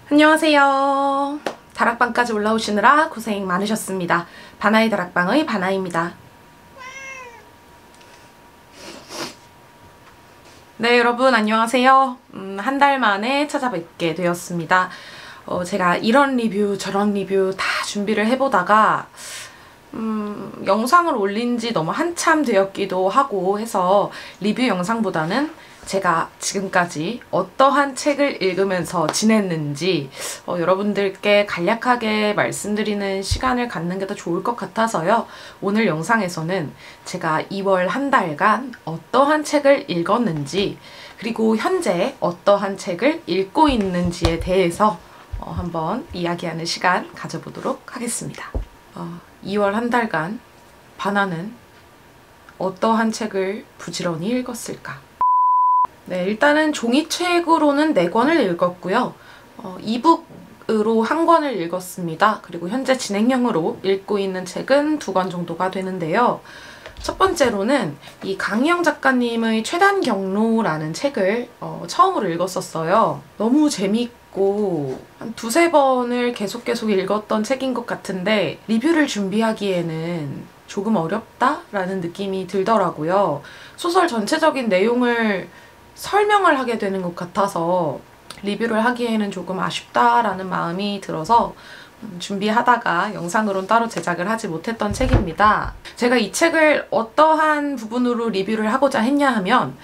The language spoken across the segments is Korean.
안녕하세요. 다락방까지 올라오시느라 고생 많으셨습니다. 바나이 다락방의 바나입니다. 네, 여러분 안녕하세요. 한 달 만에 찾아뵙게 되었습니다. 제가 이런 리뷰 저런 리뷰 다 준비를 해보다가 영상을 올린 지 너무 한참 되었기도 하고 해서 리뷰 영상보다는 제가 지금까지 어떠한 책을 읽으면서 지냈는지 여러분들께 간략하게 말씀드리는 시간을 갖는 게 더 좋을 것 같아서요. 오늘 영상에서는 제가 2월 한 달간 어떠한 책을 읽었는지 그리고 현재 어떠한 책을 읽고 있는지에 대해서 한번 이야기하는 시간 가져보도록 하겠습니다. 2월 한 달간 바나는 어떠한 책을 부지런히 읽었을까? 네, 일단은 종이책으로는 4권을 읽었고요. 이북으로 1권을 읽었습니다. 그리고 현재 진행형으로 읽고 있는 책은 2권 정도가 되는데요. 첫 번째로는 이 강희영 작가님의 최단 경로라는 책을 처음으로 읽었었어요. 너무 재밌고 한 2~3번을 계속 읽었던 책인 것 같은데 리뷰를 준비하기에는 조금 어렵다라는 느낌이 들더라고요. 소설 전체적인 내용을 설명을 하게 되는 것 같아서 리뷰를 하기에는 조금 아쉽다라는 마음이 들어서 준비하다가 영상으로는 따로 제작을 하지 못했던 책입니다. 제가 이 책을 어떠한 부분으로 리뷰를 하고자 했냐 하면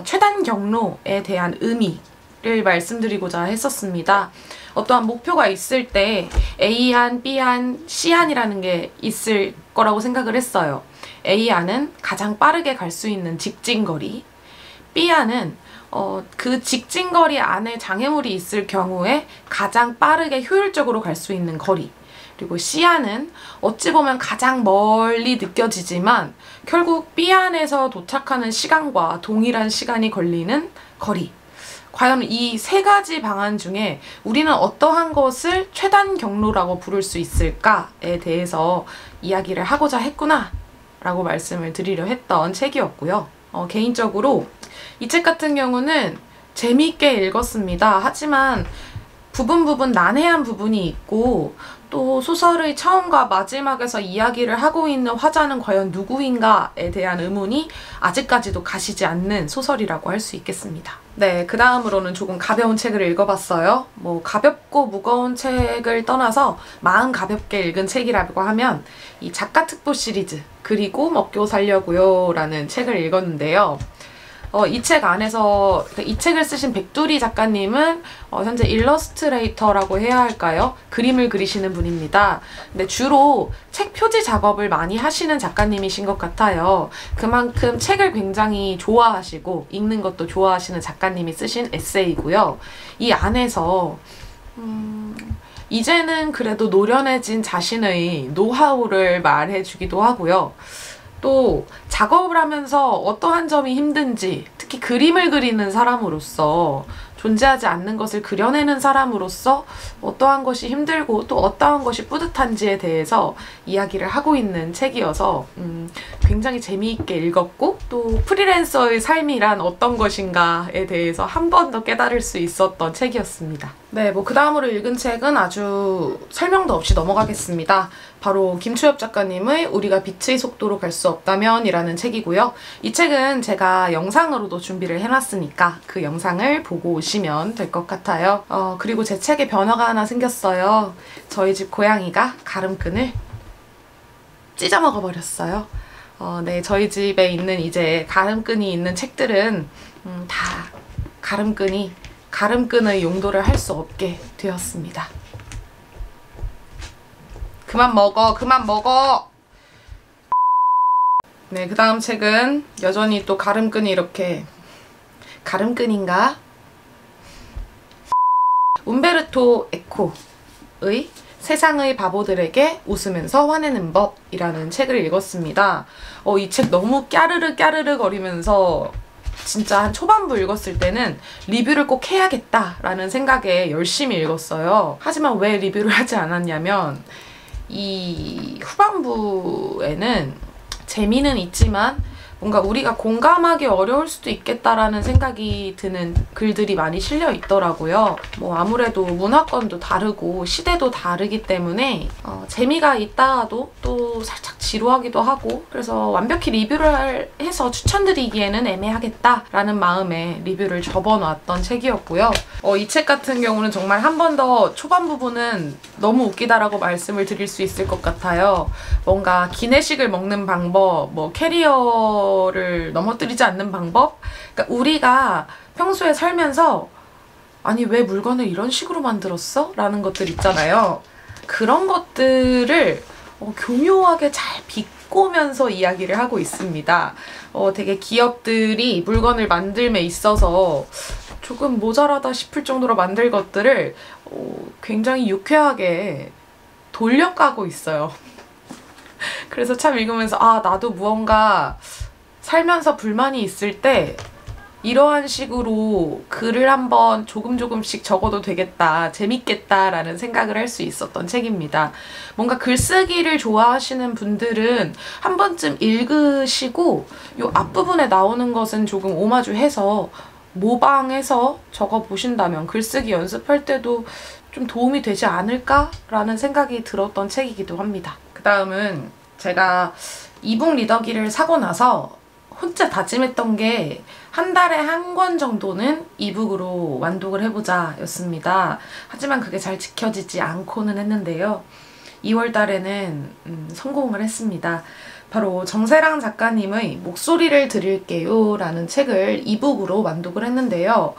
최단 경로에 대한 의미를 말씀드리고자 했었습니다. 어떠한 목표가 있을 때 A안, B안, C안이라는 게 있을 거라고 생각을 했어요. A안은 가장 빠르게 갈 수 있는 직진거리, B안은 그 직진거리 안에 장애물이 있을 경우에 가장 빠르게 효율적으로 갈 수 있는 거리, 그리고 C안은 어찌 보면 가장 멀리 느껴지지만 결국 B안에서 도착하는 시간과 동일한 시간이 걸리는 거리. 과연 이 3가지 방안 중에 우리는 어떠한 것을 최단 경로라고 부를 수 있을까에 대해서 이야기를 하고자 했구나 라고 말씀을 드리려 했던 책이었고요. 개인적으로 이 책 같은 경우는 재미있게 읽었습니다. 하지만 부분 난해한 부분이 있고 또 소설의 처음과 마지막에서 이야기를 하고 있는 화자는 과연 누구인가에 대한 의문이 아직까지도 가시지 않는 소설이라고 할 수 있겠습니다. 네, 그 다음으로는 조금 가벼운 책을 읽어봤어요. 가볍고 무거운 책을 떠나서 마음 가볍게 읽은 책이라고 하면 이 작가특보 시리즈 그리고 먹고 살려고요 라는 책을 읽었는데요. 이 책 안에서 이 책을 쓰신 백두리 작가님은 현재 일러스트레이터라고 해야 할까요? 그림을 그리시는 분입니다. 근데 주로 책 표지 작업을 많이 하시는 작가님이신 것 같아요. 그만큼 책을 굉장히 좋아하시고 읽는 것도 좋아하시는 작가님이 쓰신 에세이고요. 이 안에서 이제는 그래도 노련해진 자신의 노하우를 말해주기도 하고요. 또 작업을 하면서 어떠한 점이 힘든지, 특히 그림을 그리는 사람으로서 존재하지 않는 것을 그려내는 사람으로서 어떠한 것이 힘들고 또 어떠한 것이 뿌듯한지에 대해서 이야기를 하고 있는 책이어서 굉장히 재미있게 읽었고 또 프리랜서의 삶이란 어떤 것인가에 대해서 한 번 더 깨달을 수 있었던 책이었습니다. 네, 그 다음으로 읽은 책은 아주 설명도 없이 넘어가겠습니다. 바로 김초엽 작가님의 우리가 빛의 속도로 갈 수 없다면 이라는 책이고요. 이 책은 제가 영상으로도 준비를 해놨으니까 그 영상을 보고 오시면 될 것 같아요. 그리고 제 책에 변화가 하나 생겼어요. 저희 집 고양이가 가름끈을 찢어 먹어버렸어요. 네, 저희 집에 있는 이제 가름끈이 있는 책들은 다 가름끈의 용도를 할 수 없게 되었습니다. 그만 먹어! 네, 그 다음 책은 여전히 또 가름끈이 이렇게 가름끈인가? 움베르토 에코의 세상의 바보들에게 웃으면서 화내는 법이라는 책을 읽었습니다. 이 책 너무 까르르 거리면서 진짜 한 초반부 읽었을 때는 리뷰를 꼭 해야겠다라는 생각에 열심히 읽었어요. 하지만 왜 리뷰를 하지 않았냐면 이 후반부에는 재미는 있지만 뭔가 우리가 공감하기 어려울 수도 있겠다라는 생각이 드는 글들이 많이 실려 있더라고요. 뭐 아무래도 문화권도 다르고 시대도 다르기 때문에 재미가 있다 하도 또 살짝 지루하기도 하고, 그래서 완벽히 리뷰를 해서 추천드리기에는 애매하겠다라는 마음에 리뷰를 접어놨던 책이었고요. 이 책 같은 경우는 정말 한 번 더 초반 부분은 너무 웃기다라고 말씀을 드릴 수 있을 것 같아요. 뭔가 기내식을 먹는 방법, 뭐 캐리어를 넘어뜨리지 않는 방법? 그러니까 우리가 평소에 살면서 아니 왜 물건을 이런 식으로 만들었어? 라는 것들 있잖아요. 그런 것들을 교묘하게 잘 비꼬면서 이야기를 하고 있습니다. 되게 기업들이 물건을 만들매 있어서 조금 모자라다 싶을 정도로 만들 것들을 굉장히 유쾌하게 돌려가고 있어요. 그래서 참 읽으면서 나도 무언가 살면서 불만이 있을 때 이러한 식으로 글을 한번 조금씩 적어도 되겠다, 재밌겠다라는 생각을 할 수 있었던 책입니다. 뭔가 글쓰기를 좋아하시는 분들은 한 번쯤 읽으시고 이 앞부분에 나오는 것은 조금 오마주해서 모방해서 적어보신다면 글쓰기 연습할 때도 좀 도움이 되지 않을까라는 생각이 들었던 책이기도 합니다. 그 다음은 제가 이북 리더기를 사고 나서 혼자 다짐했던 게 한 달에 한 권 정도는 이북으로 완독을 해보자 였습니다. 하지만 그게 잘 지켜지지 않고는 했는데요. 2월 달에는 성공을 했습니다. 바로 정세랑 작가님의 목소리를 들을게요 라는 책을 이북으로 완독을 했는데요.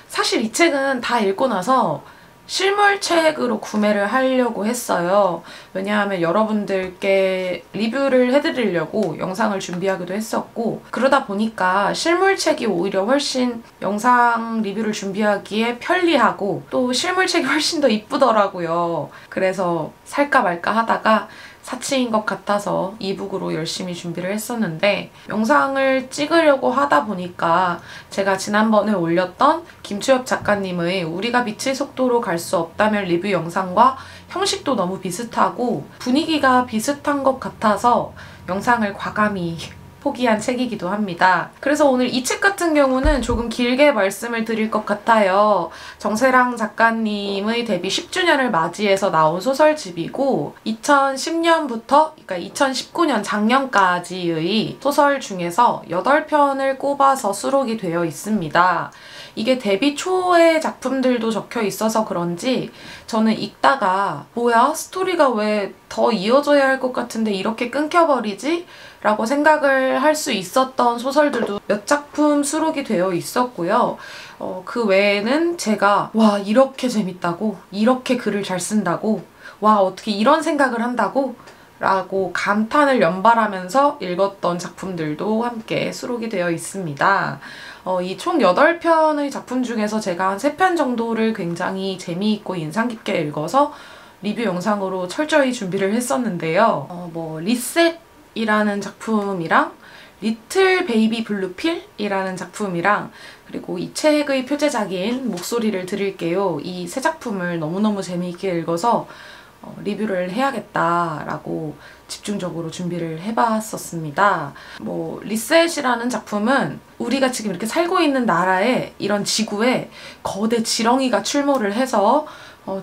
사실 이 책은 다 읽고 나서 실물책으로 구매를 하려고 했어요. 왜냐하면 여러분들께 리뷰를 해드리려고 영상을 준비하기도 했었고, 그러다 보니까 실물책이 오히려 훨씬 영상 리뷰를 준비하기에 편리하고 또 실물책이 훨씬 더 이쁘더라고요. 그래서 살까 말까 하다가 사치인 것 같아서 이북으로 열심히 준비를 했었는데, 영상을 찍으려고 하다 보니까 제가 지난번에 올렸던 김추엽 작가님의 우리가 빛의 속도로 갈 수 없다면 리뷰 영상과 형식도 너무 비슷하고 분위기가 비슷한 것 같아서 영상을 과감히 포기한 책이기도 합니다. 그래서 오늘 이 책 같은 경우는 조금 길게 말씀을 드릴 것 같아요. 정세랑 작가님의 데뷔 10주년을 맞이해서 나온 소설집이고 2010년부터 그러니까 2019년 작년까지의 소설 중에서 8편을 꼽아서 수록이 되어 있습니다. 이게 데뷔 초의 작품들도 적혀 있어서 그런지 저는 읽다가 뭐야? 스토리가 왜 더 이어져야 할 것 같은데 이렇게 끊겨버리지? 라고 생각을 할 수 있었던 소설들도 몇 작품 수록이 되어 있었고요. 그 외에는 제가 와 이렇게 재밌다고? 이렇게 글을 잘 쓴다고? 와 어떻게 이런 생각을 한다고? 라고 감탄을 연발하면서 읽었던 작품들도 함께 수록이 되어 있습니다. 이 총 8편의 작품 중에서 제가 한 3편 정도를 굉장히 재미있고 인상 깊게 읽어서 리뷰 영상으로 철저히 준비를 했었는데요. 리셋이라는 작품이랑 리틀 베이비 블루필이라는 작품이랑 그리고 이 책의 표제작인 목소리를 들을게요. 이 세 작품을 너무너무 재미있게 읽어서 리뷰를 해야겠다라고 집중적으로 준비를 해봤었습니다. 리셋이라는 작품은 우리가 지금 이렇게 살고 있는 나라에 이런 지구에 거대 지렁이가 출몰을 해서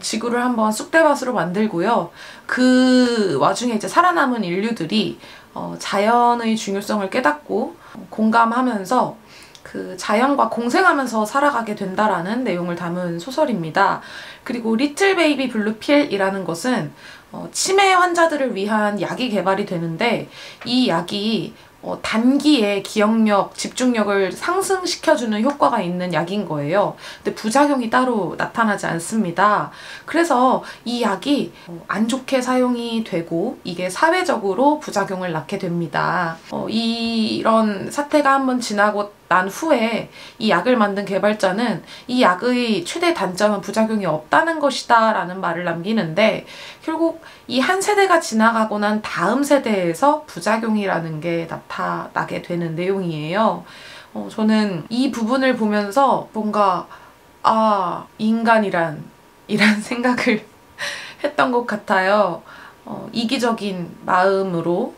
지구를 한번 쑥대밭으로 만들고요. 그 와중에 이제 살아남은 인류들이 자연의 중요성을 깨닫고 공감하면서 그 자연과 공생하면서 살아가게 된다라는 내용을 담은 소설입니다. 그리고 리틀 베이비 블루필이라는 것은 치매 환자들을 위한 약이 개발이 되는데 이 약이 단기에 기억력, 집중력을 상승시켜주는 효과가 있는 약인 거예요. 근데 부작용이 따로 나타나지 않습니다. 그래서 이 약이 안 좋게 사용이 되고 이게 사회적으로 부작용을 낳게 됩니다. 이런 사태가 한번 지나고 난 후에 이 약을 만든 개발자는 이 약의 최대 단점은 부작용이 없다는 것이다 라는 말을 남기는데, 결국 이 한 세대가 지나가고 난 다음 세대에서 부작용이라는 게 나타나게 되는 내용이에요. 저는 이 부분을 보면서 뭔가 인간이란 이란 생각을 했던 것 같아요. 이기적인 마음으로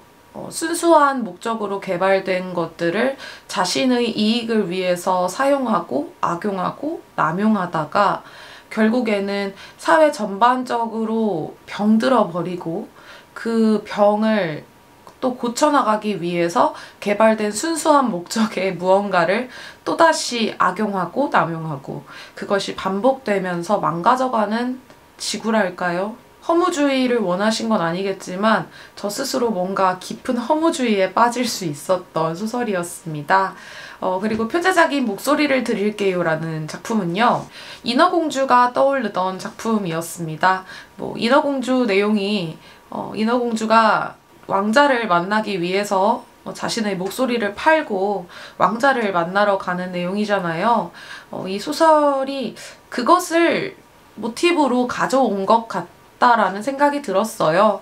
순수한 목적으로 개발된 것들을 자신의 이익을 위해서 사용하고 악용하고 남용하다가 결국에는 사회 전반적으로 병들어 버리고 그 병을 또 고쳐나가기 위해서 개발된 순수한 목적의 무언가를 또다시 악용하고 남용하고 그것이 반복되면서 망가져가는 지구랄까요? 허무주의를 원하신 건 아니겠지만 저 스스로 뭔가 깊은 허무주의에 빠질 수 있었던 소설이었습니다. 그리고 표제작인 목소리를 드릴게요 라는 작품은요. 인어공주가 떠오르던 작품이었습니다. 인어공주 내용이 인어공주가 왕자를 만나기 위해서 자신의 목소리를 팔고 왕자를 만나러 가는 내용이잖아요. 이 소설이 그것을 모티브로 가져온 것 같다라는 생각이 들었어요.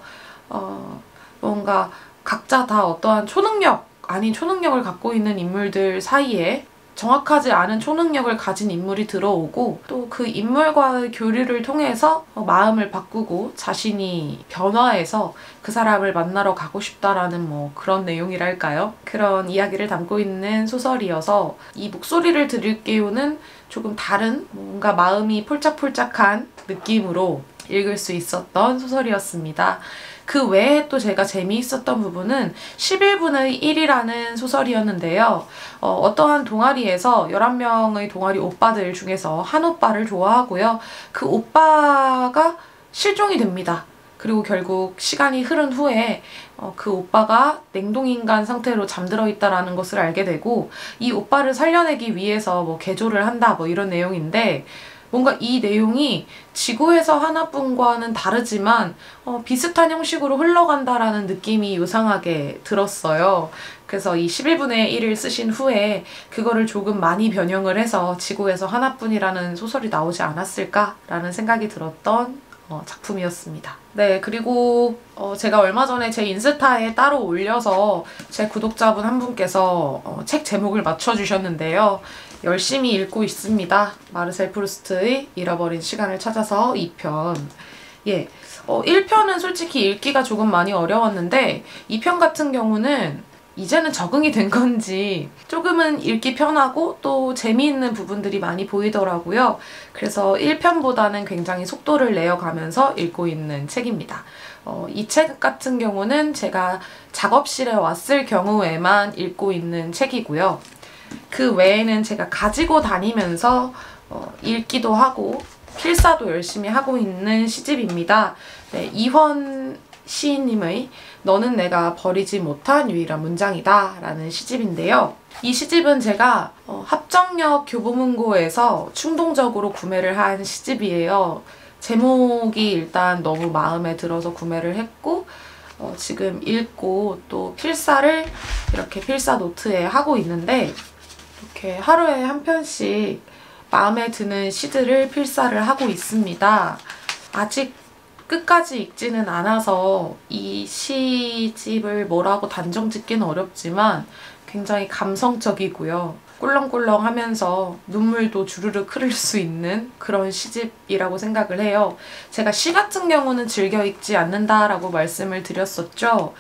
뭔가 각자 다 어떠한 초능력 아닌 초능력을 갖고 있는 인물들 사이에 정확하지 않은 초능력을 가진 인물이 들어오고 또 그 인물과의 교류를 통해서 마음을 바꾸고 자신이 변화해서 그 사람을 만나러 가고 싶다라는 그런 내용이랄까요? 그런 이야기를 담고 있는 소설이어서 이 목소리를 드릴게요는 조금 다른 뭔가 마음이 폴짝폴짝한 느낌으로 읽을 수 있었던 소설이었습니다. 그 외에 또 제가 재미있었던 부분은 11분의 1이라는 소설이었는데요. 어떠한 동아리에서 11명의 동아리 오빠들 중에서 한 오빠를 좋아하고요. 그 오빠가 실종이 됩니다. 그리고 결국 시간이 흐른 후에 그 오빠가 냉동인간 상태로 잠들어 있다는 것을 알게 되고 이 오빠를 살려내기 위해서 개조를 한다 이런 내용인데 뭔가 이 내용이 지구에서 하나뿐과는 다르지만 비슷한 형식으로 흘러간다라는 느낌이 요상하게 들었어요. 그래서 이 11분의 1을 쓰신 후에 그거를 조금 많이 변형을 해서 지구에서 하나뿐이라는 소설이 나오지 않았을까라는 생각이 들었던 작품이었습니다. 네, 그리고 제가 얼마 전에 제 인스타에 따로 올려서 제 구독자분 한 분께서 책 제목을 맞춰주셨는데요. 열심히 읽고 있습니다. 마르셀 프루스트의 잃어버린 시간을 찾아서 2편. 예, 1편은 솔직히 읽기가 조금 많이 어려웠는데 2편 같은 경우는 이제는 적응이 된 건지 조금은 읽기 편하고 또 재미있는 부분들이 많이 보이더라고요. 그래서 1편보다는 굉장히 속도를 내어가면서 읽고 있는 책입니다. 이 책 같은 경우는 제가 작업실에 왔을 경우에만 읽고 있는 책이고요. 그 외에는 제가 가지고 다니면서 읽기도 하고 필사도 열심히 하고 있는 시집입니다. 네, 이헌 시인님의 너는 내가 버리지 못한 유일한 문장이다 라는 시집인데요. 이 시집은 제가 합정역 교보문고에서 충동적으로 구매를 한 시집이에요. 제목이 일단 너무 마음에 들어서 구매를 했고 지금 읽고 또 필사를 이렇게 필사 노트에 하고 있는데 이렇게 하루에 한 편씩 마음에 드는 시들을 필사를 하고 있습니다. 아직 끝까지 읽지는 않아서 이 시집을 뭐라고 단정 짓기는 어렵지만 굉장히 감성적이고요. 꿀렁꿀렁하면서 눈물도 주르륵 흐를 수 있는 그런 시집이라고 생각을 해요. 제가 시 같은 경우는 즐겨 읽지 않는다라고 말씀을 드렸었죠.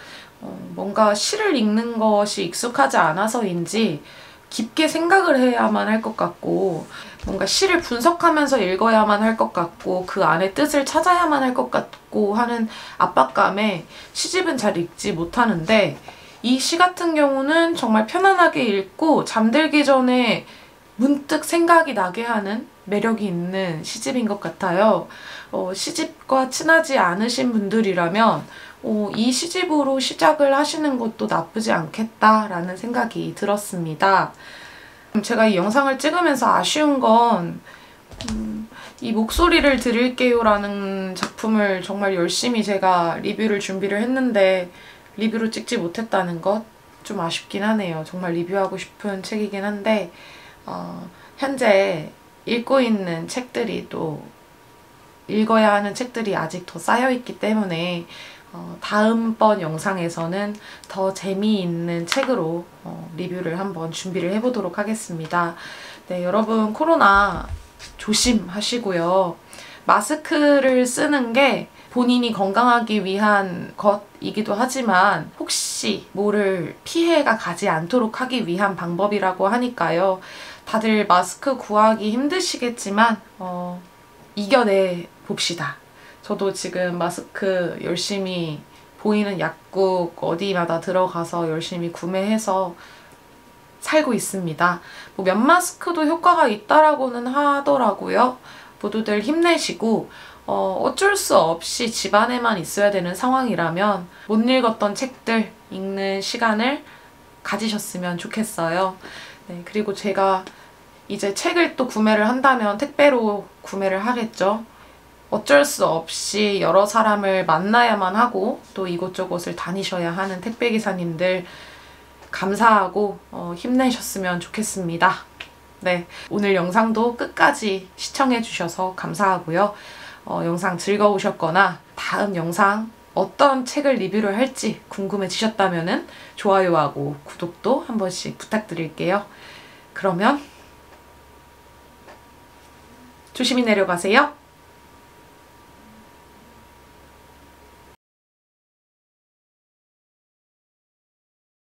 뭔가 시를 읽는 것이 익숙하지 않아서인지 깊게 생각을 해야만 할 것 같고 뭔가 시를 분석하면서 읽어야만 할 것 같고 그 안에 뜻을 찾아야만 할 것 같고 하는 압박감에 시집은 잘 읽지 못하는데 이 시 같은 경우는 정말 편안하게 읽고 잠들기 전에 문득 생각이 나게 하는 매력이 있는 시집인 것 같아요. 시집과 친하지 않으신 분들이라면 이 시집으로 시작을 하시는 것도 나쁘지 않겠다라는 생각이 들었습니다. 제가 이 영상을 찍으면서 아쉬운 건 이 목소리를 드릴게요 라는 작품을 정말 열심히 제가 리뷰를 준비를 했는데 리뷰를 찍지 못했다는 것 좀 아쉽긴 하네요. 정말 리뷰하고 싶은 책이긴 한데 현재 읽고 있는 책들이 또 읽어야 하는 책들이 아직 더 쌓여있기 때문에 다음번 영상에서는 더 재미있는 책으로 리뷰를 한번 준비를 해보도록 하겠습니다. 네, 여러분 코로나 조심하시고요. 마스크를 쓰는 게 본인이 건강하기 위한 것이기도 하지만 혹시 모를 피해가 가지 않도록 하기 위한 방법이라고 하니까요. 다들 마스크 구하기 힘드시겠지만 이겨내 봅시다. 저도 지금 마스크 열심히 보이는 약국 어디마다 들어가서 열심히 구매해서 살고 있습니다. 뭐 면 마스크도 효과가 있다라고는 하더라고요. 모두들 힘내시고 어쩔 수 없이 집안에만 있어야 되는 상황이라면 못 읽었던 책들 읽는 시간을 가지셨으면 좋겠어요. 네, 그리고 제가 이제 책을 또 구매를 한다면 택배로 구매를 하겠죠. 어쩔 수 없이 여러 사람을 만나야만 하고 또 이곳저곳을 다니셔야 하는 택배기사님들 감사하고 힘내셨으면 좋겠습니다. 네, 오늘 영상도 끝까지 시청해주셔서 감사하고요. 영상 즐거우셨거나 다음 영상 어떤 책을 리뷰를 할지 궁금해지셨다면 좋아요하고 구독도 한 번씩 부탁드릴게요. 그러면 조심히 내려가세요.